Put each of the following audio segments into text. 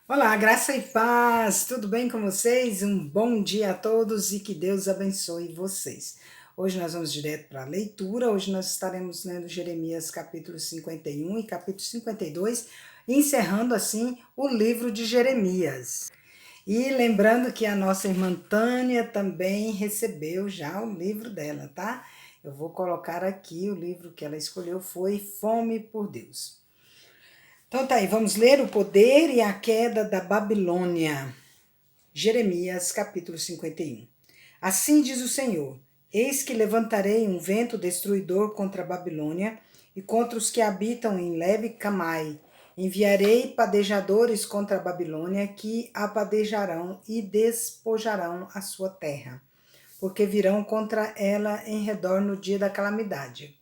Olá, graça e paz, tudo bem com vocês? Um bom dia a todos e que Deus abençoe vocês. Hoje nós vamos direto para a leitura, hoje nós estaremos lendo Jeremias capítulo 51 e capítulo 52, encerrando assim o livro de Jeremias. E lembrando que a nossa irmã Tânia também recebeu já o livro dela, tá? Eu vou colocar aqui o livro que ela escolheu, foi Fome por Deus. Então tá aí, vamos ler o poder e a queda da Babilônia. Jeremias capítulo 51. Assim diz o Senhor: Eis que levantarei um vento destruidor contra a Babilônia e contra os que habitam em Lebe Camai. Enviarei padejadores contra a Babilônia que apadejarão e despojarão a sua terra, porque virão contra ela em redor no dia da calamidade.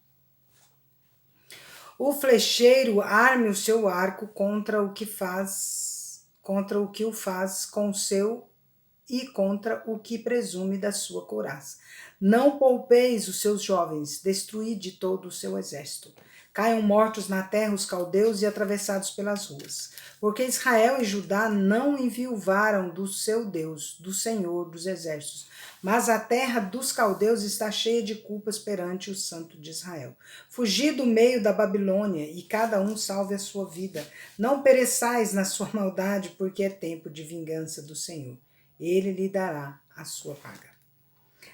O flecheiro arme o seu arco contra o que o faz com o seu e contra o que presume da sua couraça. Não poupeis os seus jovens, destruíde todo o seu exército. Caiam mortos na terra os caldeus e atravessados pelas ruas. Porque Israel e Judá não enviuvaram do seu Deus, do Senhor dos exércitos. Mas a terra dos caldeus está cheia de culpas perante o Santo de Israel. Fugi do meio da Babilônia, e cada um salve a sua vida. Não pereçais na sua maldade, porque é tempo de vingança do Senhor. Ele lhe dará a sua paga.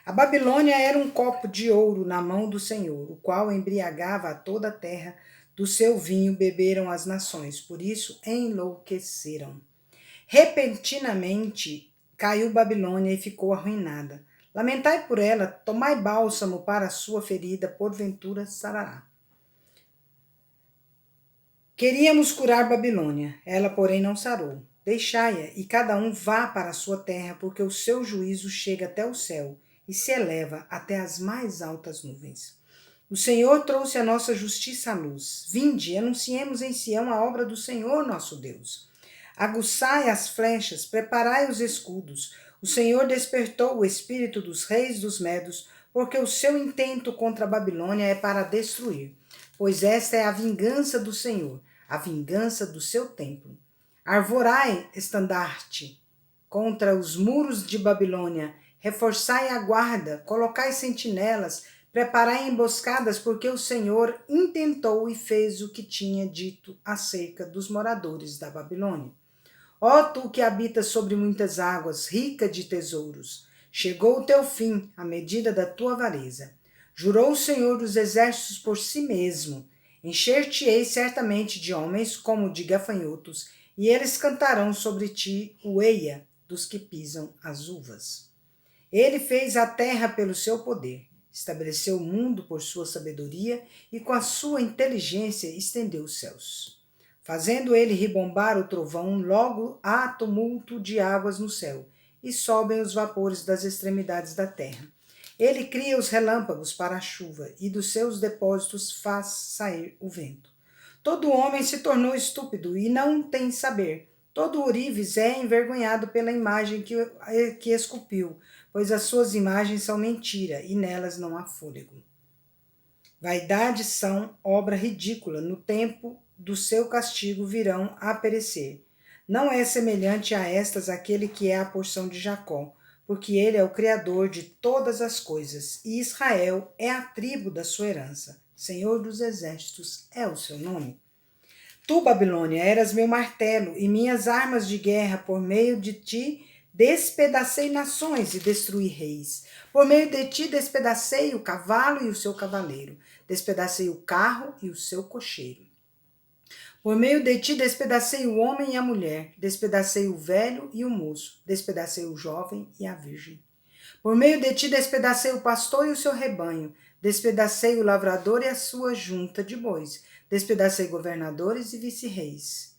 A Babilônia era um copo de ouro na mão do Senhor, o qual embriagava a toda a terra. Do seu vinho beberam as nações, por isso enlouqueceram. Repentinamente caiu Babilônia e ficou arruinada. Lamentai por ela, tomai bálsamo para a sua ferida, porventura sarará. Queríamos curar Babilônia, ela, porém, não sarou. Deixai-a, e cada um vá para a sua terra, porque o seu juízo chega até o céu e se eleva até as mais altas nuvens. O Senhor trouxe a nossa justiça à luz. Vinde, anunciemos em Sião a obra do Senhor nosso Deus. Aguçai as flechas, preparai os escudos. O Senhor despertou o espírito dos reis dos medos, porque o seu intento contra a Babilônia é para destruir. Pois esta é a vingança do Senhor, a vingança do seu templo. Arvorai estandarte contra os muros de Babilônia, reforçai a guarda, colocai sentinelas, preparai emboscadas, porque o Senhor intentou e fez o que tinha dito acerca dos moradores da Babilônia. Ó tu que habitas sobre muitas águas, rica de tesouros, chegou o teu fim, a medida da tua avareza. Jurou o Senhor dos exércitos por si mesmo: encher-te-ei certamente de homens como de gafanhotos, e eles cantarão sobre ti o eia dos que pisam as uvas. Ele fez a terra pelo seu poder, estabeleceu o mundo por sua sabedoria e com a sua inteligência estendeu os céus. Fazendo ele ribombar o trovão, logo há tumulto de águas no céu, e sobem os vapores das extremidades da terra. Ele cria os relâmpagos para a chuva, e dos seus depósitos faz sair o vento. Todo homem se tornou estúpido e não tem saber. Todo ourives é envergonhado pela imagem que esculpiu, pois as suas imagens são mentira e nelas não há fôlego. Vaidades são obra ridícula, no tempo do seu castigo virão a perecer. Não é semelhante a estas aquele que é a porção de Jacó, porque ele é o Criador de todas as coisas, e Israel é a tribo da sua herança. Senhor dos exércitos é o seu nome. Tu, Babilônia, eras meu martelo e minhas armas de guerra. Por meio de ti despedacei nações e destruí reis. Por meio de ti despedacei o cavalo e o seu cavaleiro. Despedacei o carro e o seu cocheiro. Por meio de ti despedacei o homem e a mulher. Despedacei o velho e o moço. Despedacei o jovem e a virgem. Por meio de ti despedacei o pastor e o seu rebanho. Despedacei o lavrador e a sua junta de bois. Despedacei governadores e vice-reis.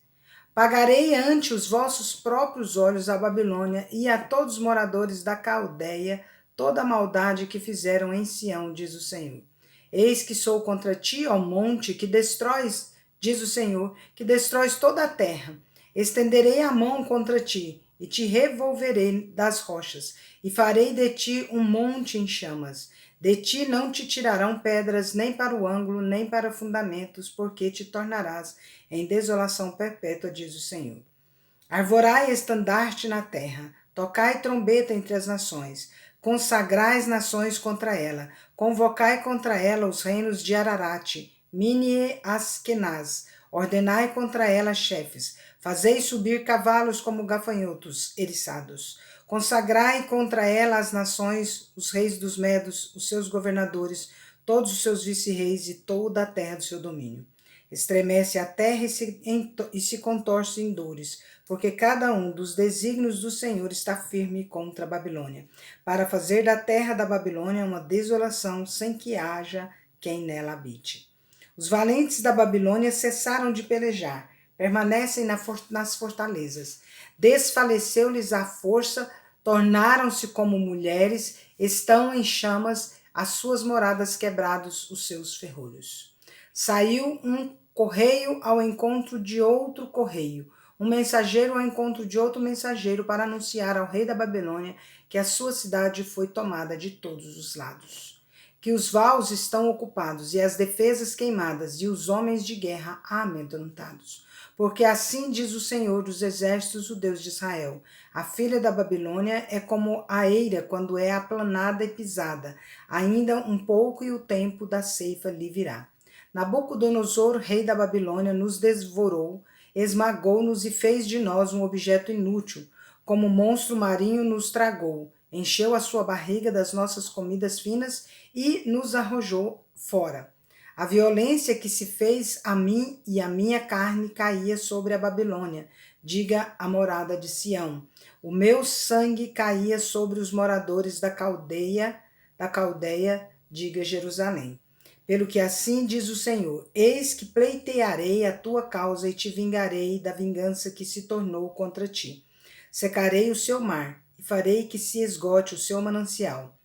Pagarei ante os vossos próprios olhos a Babilônia e a todos os moradores da Caldeia toda a maldade que fizeram em Sião, diz o Senhor. Eis que sou contra ti, ó monte, que destróis, diz o Senhor, que destróis toda a terra. Estenderei a mão contra ti e te revolverei das rochas, e farei de ti um monte em chamas. De ti não te tirarão pedras nem para o ângulo, nem para fundamentos, porque te tornarás em desolação perpétua, diz o Senhor. Arvorai estandarte na terra, tocai trombeta entre as nações, consagrai as nações contra ela, convocai contra ela os reinos de Ararate, Mini e Askenaz, ordenai contra ela chefes, fazei subir cavalos como gafanhotos eriçados, consagrai contra ela as nações, os reis dos medos, os seus governadores, todos os seus vice-reis e toda a terra do seu domínio. Estremece a terra e se contorce em dores, porque cada um dos desígnios do Senhor está firme contra a Babilônia, para fazer da terra da Babilônia uma desolação sem que haja quem nela habite. Os valentes da Babilônia cessaram de pelejar, permanecem nas fortalezas. Desfaleceu-lhes a força, tornaram-se como mulheres, estão em chamas, as suas moradas quebrados os seus ferrolhos. Saiu um correio ao encontro de outro correio, um mensageiro ao encontro de outro mensageiro para anunciar ao rei da Babilônia que a sua cidade foi tomada de todos os lados, que os vaus estão ocupados e as defesas queimadas e os homens de guerra amedrontados. Porque assim diz o Senhor dos exércitos, o Deus de Israel: a filha da Babilônia é como a eira quando é aplanada e pisada, ainda um pouco e o tempo da ceifa lhe virá. Nabucodonosor, rei da Babilônia, nos devorou, esmagou-nos e fez de nós um objeto inútil, como monstro marinho nos tragou, encheu a sua barriga das nossas comidas finas e nos arrojou fora. A violência que se fez a mim e a minha carne caía sobre a Babilônia, diga a morada de Sião. O meu sangue caía sobre os moradores da Caldeia, diga Jerusalém. Pelo que assim diz o Senhor: eis que pleitearei a tua causa e te vingarei da vingança que se tornou contra ti. Secarei o seu mar e farei que se esgote o seu manancial.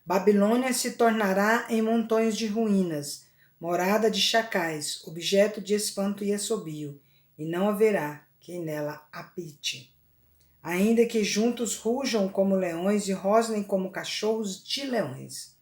Babilônia se tornará em montões de ruínas, morada de chacais, objeto de espanto e assobio, e não haverá quem nela habite. Ainda que juntos rujam como leões e rosnem como cachorros de leões.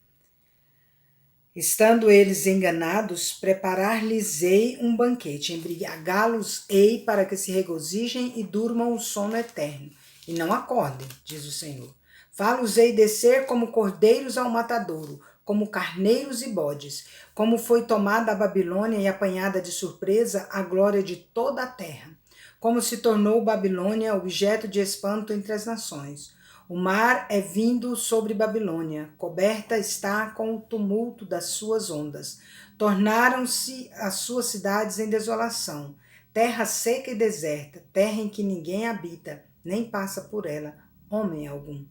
Estando eles enganados, preparar-lhes-ei um banquete, embriagá-los-ei para que se regozijem e durmam o sono eterno, e não acordem, diz o Senhor. Fá-los-ei descer como cordeiros ao matadouro, como carneiros e bodes, como foi tomada a Babilônia e apanhada de surpresa a glória de toda a terra, como se tornou Babilônia objeto de espanto entre as nações. O mar é vindo sobre Babilônia, coberta está com o tumulto das suas ondas. Tornaram-se as suas cidades em desolação, terra seca e deserta, terra em que ninguém habita, nem passa por ela homem algum.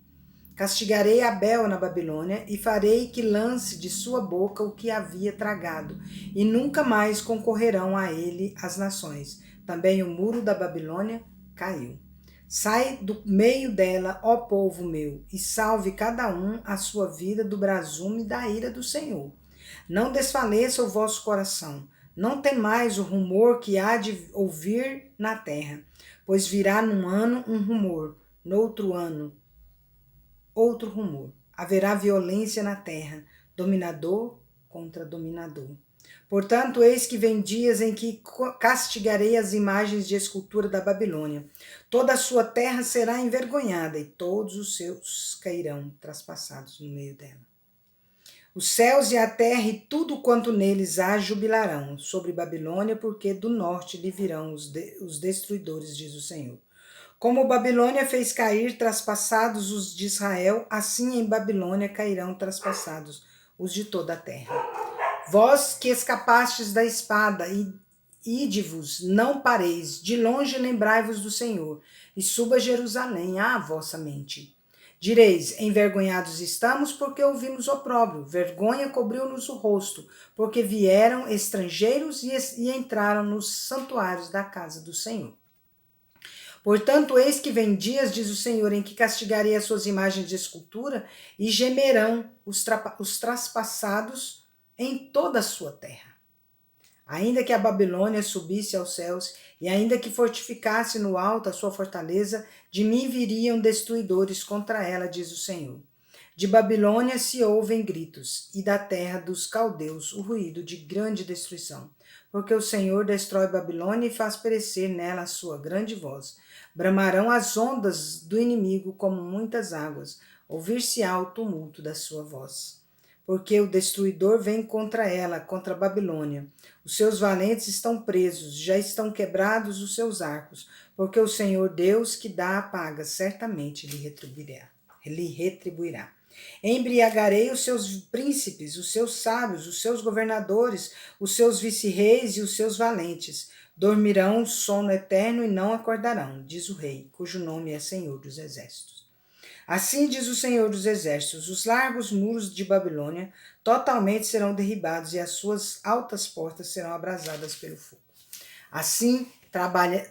Castigarei Abel na Babilônia e farei que lance de sua boca o que havia tragado, e nunca mais concorrerão a ele as nações. Também o muro da Babilônia caiu. Sai do meio dela, ó povo meu, e salve cada um a sua vida do brasume da ira do Senhor. Não desfaleça o vosso coração, não temais o rumor que há de ouvir na terra, pois virá num ano um rumor, noutro ano outro rumor. Haverá violência na terra, dominador contra dominador. Portanto, eis que vem dias em que castigarei as imagens de escultura da Babilônia. Toda a sua terra será envergonhada e todos os seus cairão traspassados no meio dela. Os céus e a terra e tudo quanto neles há jubilarão sobre Babilônia, porque do norte lhe virão os destruidores, diz o Senhor. Como Babilônia fez cair traspassados os de Israel, assim em Babilônia cairão traspassados os de toda a terra. Vós que escapastes da espada, ide-vos, não pareis, de longe lembrai-vos do Senhor, e suba Jerusalém à vossa mente. Direis, envergonhados estamos, porque ouvimos opróbrio, vergonha cobriu-nos o rosto, porque vieram estrangeiros e entraram nos santuários da casa do Senhor. Portanto, eis que vem dias, diz o Senhor, em que castigarei as suas imagens de escultura e gemerão os traspassados em toda a sua terra. Ainda que a Babilônia subisse aos céus e ainda que fortificasse no alto a sua fortaleza, de mim viriam destruidores contra ela, diz o Senhor. De Babilônia se ouvem gritos, e da terra dos caldeus o ruído de grande destruição, porque o Senhor destrói Babilônia e faz perecer nela a sua grande voz. Bramarão as ondas do inimigo como muitas águas, ouvir-se-á o tumulto da sua voz. Porque o destruidor vem contra ela, contra a Babilônia. Os seus valentes estão presos, já estão quebrados os seus arcos, porque o Senhor Deus que dá a paga certamente lhe retribuirá. Embriagarei os seus príncipes, os seus sábios, os seus governadores, os seus vice-reis e os seus valentes. Dormirão sono eterno e não acordarão, diz o rei, cujo nome é Senhor dos Exércitos. Assim diz o Senhor dos Exércitos: os largos muros de Babilônia totalmente serão derribados e as suas altas portas serão abrasadas pelo fogo. Assim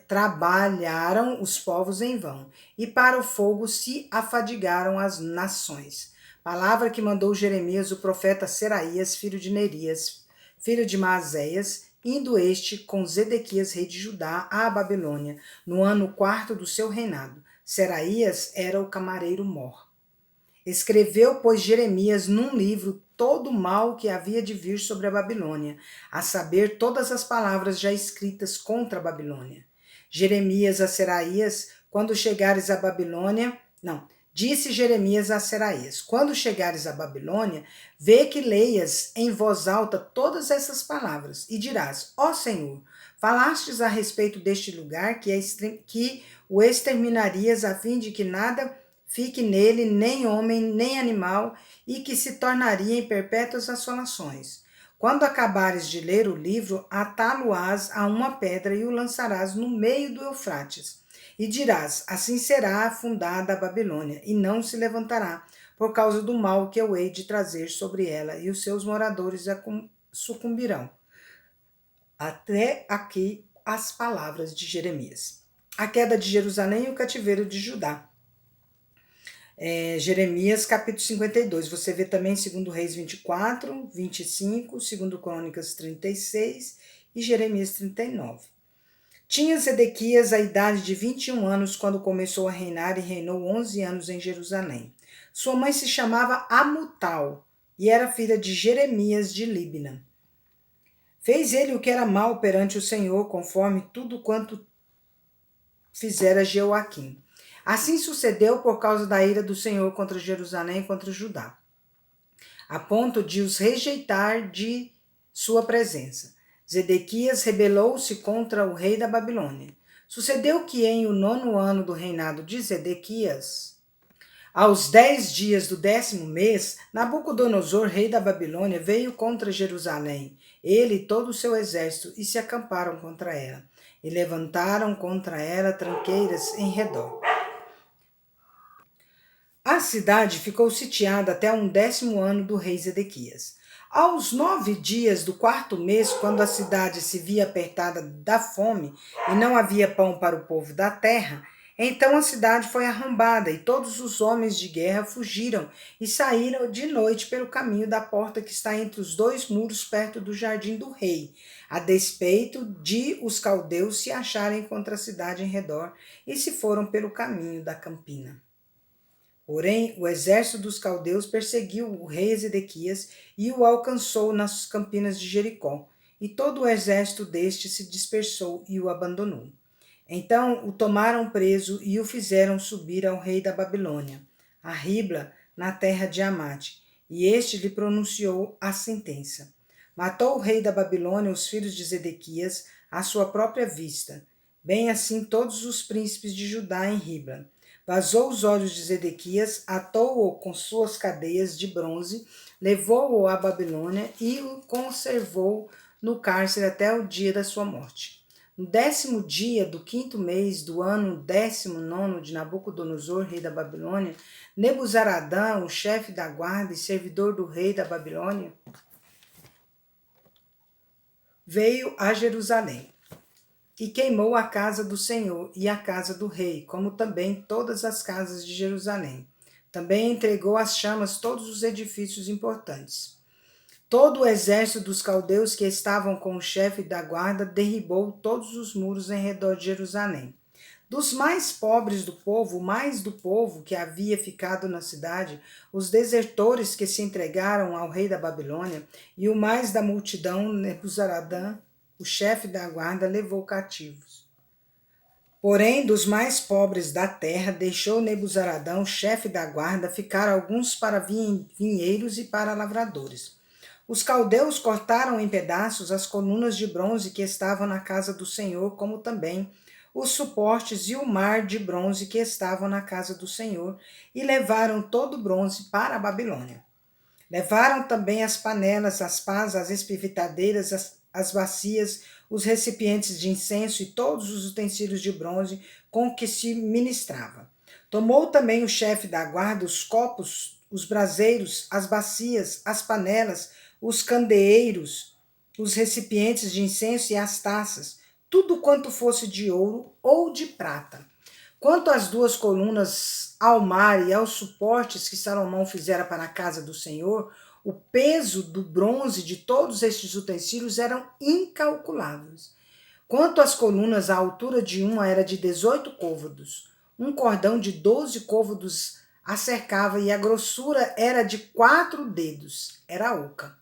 trabalharam os povos em vão, e para o fogo se afadigaram as nações. Palavra que mandou Jeremias, o profeta Seraías, filho de Nerias, filho de Maazéias, indo este com Zedequias, rei de Judá, à Babilônia, no ano 4º do seu reinado. Seraías era o camareiro mor. Escreveu, pois, Jeremias num livro todo o mal que havia de vir sobre a Babilônia, a saber, todas as palavras já escritas contra a Babilônia. Jeremias a Seraías, quando chegares à Babilônia, disse Jeremias a Seraías: quando chegares à Babilônia, vê que leias em voz alta todas essas palavras, e dirás: ó Senhor, falastes a respeito deste lugar que o exterminarias a fim de que nada fique nele, nem homem, nem animal, e que se tornaria em perpétuas assolações. Quando acabares de ler o livro, atá-lo-ás a uma pedra e o lançarás no meio do Eufrates. E dirás: assim será afundada a Babilônia, e não se levantará, por causa do mal que eu hei de trazer sobre ela, e os seus moradores sucumbirão. Até aqui as palavras de Jeremias. A queda de Jerusalém e o cativeiro de Judá. Jeremias capítulo 52, você vê também 2 Reis 24, 25, 2 Crônicas 36 e Jeremias 39. Tinha Zedequias a idade de 21 anos quando começou a reinar e reinou 11 anos em Jerusalém. Sua mãe se chamava Amutal e era filha de Jeremias de Líbna. Fez ele o que era mal perante o Senhor, conforme tudo quanto fizera Jeoaquim. Assim sucedeu por causa da ira do Senhor contra Jerusalém e contra Judá, a ponto de os rejeitar de sua presença. Zedequias rebelou-se contra o rei da Babilônia. Sucedeu que em o 9º ano do reinado de Zedequias, aos 10 dias do 10º mês, Nabucodonosor, rei da Babilônia, veio contra Jerusalém, ele e todo o seu exército, e se acamparam contra ela, e levantaram contra ela tranqueiras em redor. A cidade ficou sitiada até o 10º ano do rei Zedequias. Aos 9 dias do 4º mês, quando a cidade se via apertada da fome e não havia pão para o povo da terra, então a cidade foi arrombada e todos os homens de guerra fugiram e saíram de noite pelo caminho da porta que está entre os 2 muros perto do jardim do rei, a despeito de os caldeus se acharem contra a cidade em redor, e se foram pelo caminho da campina. Porém, o exército dos caldeus perseguiu o rei Zedequias e o alcançou nas campinas de Jericó, e todo o exército deste se dispersou e o abandonou. Então o tomaram preso e o fizeram subir ao rei da Babilônia, a Ribla, na terra de Amate, e este lhe pronunciou a sentença. Matou o rei da Babilônia os filhos de Zedequias à sua própria vista, bem assim todos os príncipes de Judá em Ribla. Vazou os olhos de Zedequias, atou-o com suas cadeias de bronze, levou-o à Babilônia e o conservou no cárcere até o dia da sua morte. No 10º dia do 5º mês do ano 19º de Nabucodonosor, rei da Babilônia, Nebuzaradã, o chefe da guarda e servidor do rei da Babilônia, veio a Jerusalém e queimou a casa do Senhor e a casa do rei, como também todas as casas de Jerusalém. Também entregou às chamas todos os edifícios importantes. Todo o exército dos caldeus que estavam com o chefe da guarda derribou todos os muros em redor de Jerusalém. Dos mais pobres do povo, o mais do povo que havia ficado na cidade, os desertores que se entregaram ao rei da Babilônia, e o mais da multidão, Nebuzaradã, o chefe da guarda, levou cativos. Porém, dos mais pobres da terra, deixou Nebuzaradão, chefe da guarda, ficar alguns para vinheiros e para lavradores. Os caldeus cortaram em pedaços as colunas de bronze que estavam na casa do Senhor, como também os suportes e o mar de bronze que estavam na casa do Senhor, e levaram todo o bronze para a Babilônia. Levaram também as panelas, as pás, as espivitadeiras, as bacias, os recipientes de incenso e todos os utensílios de bronze com que se ministrava. Tomou também o chefe da guarda os copos, os braseiros, as bacias, as panelas, os candeeiros, os recipientes de incenso e as taças, tudo quanto fosse de ouro ou de prata. Quanto às duas colunas ao mar e aos suportes que Salomão fizera para a casa do Senhor, o peso do bronze de todos estes utensílios eram incalculáveis. Quanto às colunas, a altura de uma era de 18 côvados. Um cordão de 12 côvados a cercava e a grossura era de 4 dedos. Era a oca.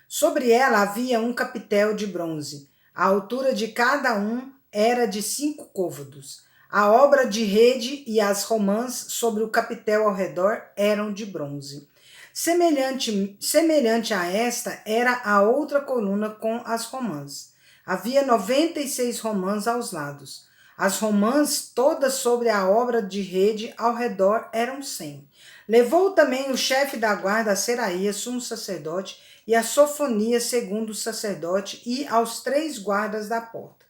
Sobre ela havia um capitel de bronze. A altura de cada um era de 5 côvados. A obra de rede e as romãs sobre o capitel ao redor eram de bronze. Semelhante a esta era a outra coluna com as romãs. Havia 96 romãs aos lados. As romãs, todas sobre a obra de rede ao redor, eram 100. Levou também o chefe da guarda a Seraías, sumo sacerdote, e a Sofonias, segundo sacerdote, e aos 3 guardas da porta.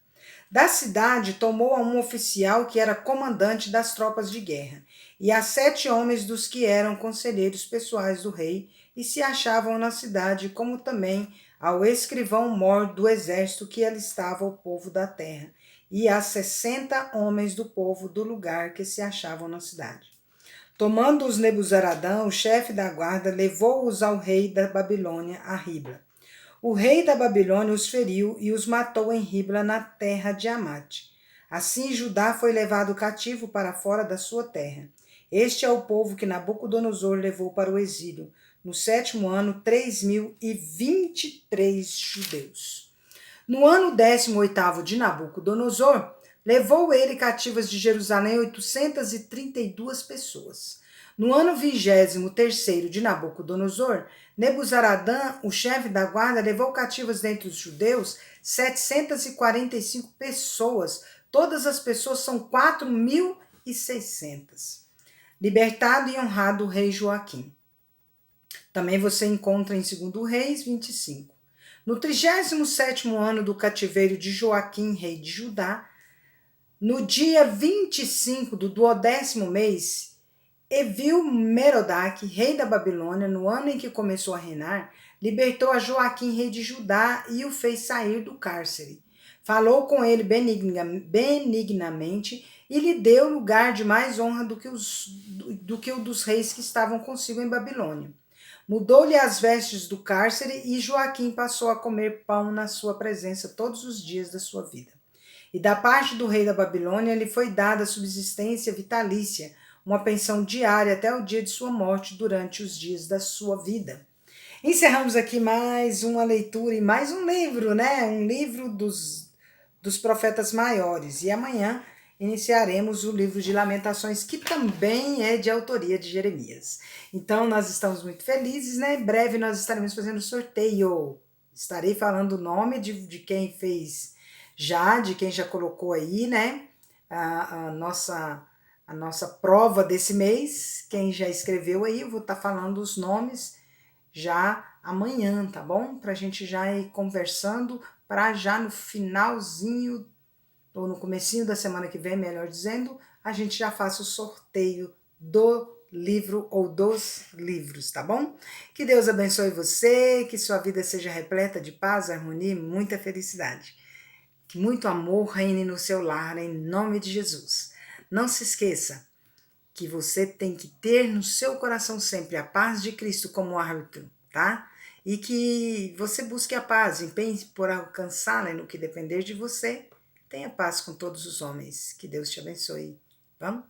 Da cidade tomou a um oficial que era comandante das tropas de guerra, e a 7 homens dos que eram conselheiros pessoais do rei, e se achavam na cidade, como também ao escrivão-mor do exército que alistava o povo da terra, e a 60 homens do povo do lugar que se achavam na cidade. Tomando-os Nebuzaradão, o chefe da guarda, levou-os ao rei da Babilônia, a Ribla. O rei da Babilônia os feriu e os matou em Ribla, na terra de Amate. Assim Judá foi levado cativo para fora da sua terra. Este é o povo que Nabucodonosor levou para o exílio. No 7º ano, 3.023 judeus. No ano 18º de Nabucodonosor, levou ele cativas de Jerusalém 832 pessoas. No ano 23º de Nabucodonosor, Nebuzaradã, o chefe da guarda, levou cativas dentre os judeus 745 pessoas. Todas as pessoas são 4.600. Libertado e honrado o rei Joaquim. Também você encontra em 2 Reis 25. No 37º ano do cativeiro de Joaquim, rei de Judá, no dia 25 do 12º mês, Evil-Merodach, rei da Babilônia, no ano em que começou a reinar, libertou a Joaquim, rei de Judá, e o fez sair do cárcere. Falou com ele benignamente e lhe deu lugar de mais honra do que o dos reis que estavam consigo em Babilônia. Mudou-lhe as vestes do cárcere e Joaquim passou a comer pão na sua presença todos os dias da sua vida. E da parte do rei da Babilônia lhe foi dada subsistência vitalícia, uma pensão diária até o dia de sua morte, durante os dias da sua vida. Encerramos aqui mais uma leitura e mais um livro, né? Um livro dos profetas maiores. E amanhã iniciaremos o livro de Lamentações, que também é de autoria de Jeremias. Então, nós estamos muito felizes, né? Em breve nós estaremos fazendo sorteio. Estarei falando o nome de quem fez já, de quem já colocou aí, né? A nossa prova desse mês. Quem já escreveu aí, eu vou estar falando os nomes já amanhã, tá bom? Para a gente já ir conversando, para já no finalzinho, ou no comecinho da semana que vem, melhor dizendo, a gente já faça o sorteio do livro ou dos livros, tá bom? Que Deus abençoe você, que sua vida seja repleta de paz, harmonia e muita felicidade. Que muito amor reine no seu lar, em nome de Jesus. Não se esqueça que você tem que ter no seu coração sempre a paz de Cristo como árbitro, tá? E que você busque a paz, empenhe por alcançá-la no que depender de você. Tenha paz com todos os homens. Que Deus te abençoe. Vamos?